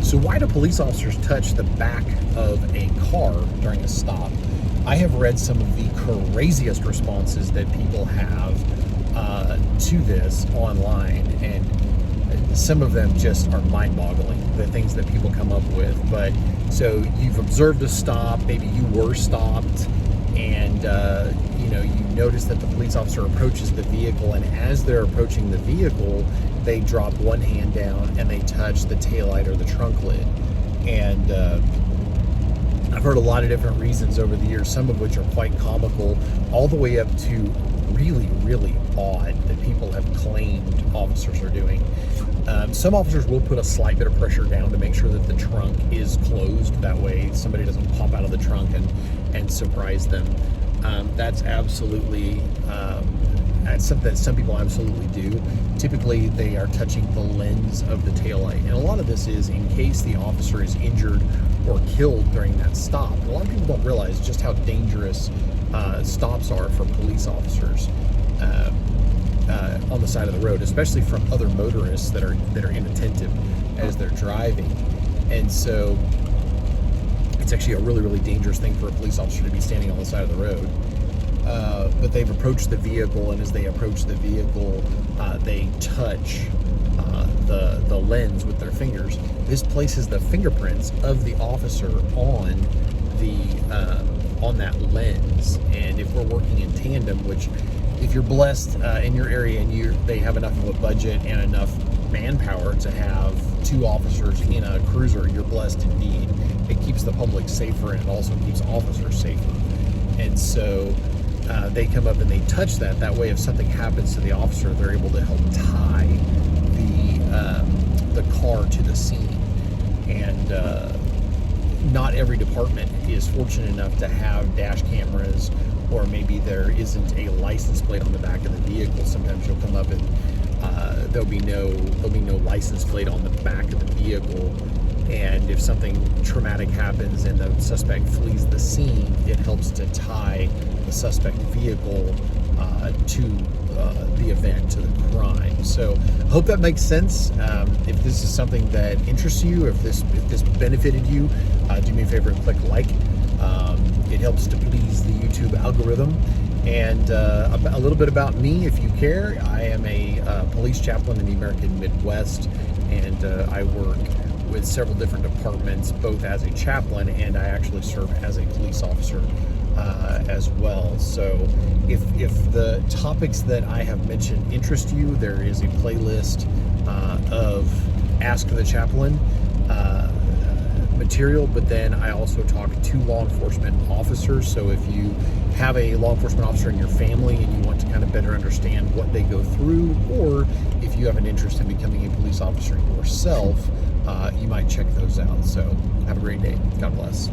So why do police officers touch the back of a car during a stop? I have read some of the craziest responses that people have to this online, and some of them just are mind-boggling, the things that people come up with. But so you've observed a stop, maybe you were stopped, and you notice that the police officer approaches the vehicle, and as they're approaching the vehicle, they drop one hand down and they touch the taillight or the trunk lid. And I've heard a lot of different reasons over the years, some of which are quite comical, all the way up to really, really odd that people have claimed officers are doing. Some officers will put a slight bit of pressure down to make sure that the trunk is closed. That way somebody doesn't pop out of the trunk and surprise them. That's absolutely, that's something that some people absolutely do. Typically they are touching the lens of the taillight. And a lot of this is in case the officer is injured or killed during that stop. A lot of people don't realize just how dangerous stops are for police officers on the side of the road, especially from other motorists that are inattentive as they're driving. And so it's actually a really, really dangerous thing for a police officer to be standing on the side of the road. But they've approached the vehicle, and as they approach the vehicle, they touch the lens with their fingers. This places the fingerprints of the officer on that lens. And if we're working in tandem, which if you're blessed in your area and they have enough of a budget and enough manpower to have two officers in a cruiser, you're blessed indeed. It keeps the public safer, and it also keeps officers safer. And so they come up and they touch that. That way, if something happens to the officer, they're able to help tie the car to the scene. And not every department is fortunate enough to have dash cameras, or maybe there isn't a license plate on the back of the vehicle. Sometimes you'll come up and there'll be no license plate on the back of the vehicle. And if something traumatic happens and the suspect flees the scene, it helps to tie the suspect vehicle to the event, to the crime. So I hope that makes sense. If this is something that interests you, if this benefited you, do me a favor and click like. It helps to please the YouTube algorithm. And a little bit about me, if you care. I am a police chaplain in the American Midwest, and I work with several different departments, both as a chaplain and I actually serve as a police officer as well. So if the topics that I have mentioned interest you, there is a playlist of Ask the Chaplain material, but then I also talk to law enforcement officers. So if you have a law enforcement officer in your family and you want to kind of better understand what they go through, or if you have an interest in becoming a police officer yourself, you might check those out. So have a great day. God bless.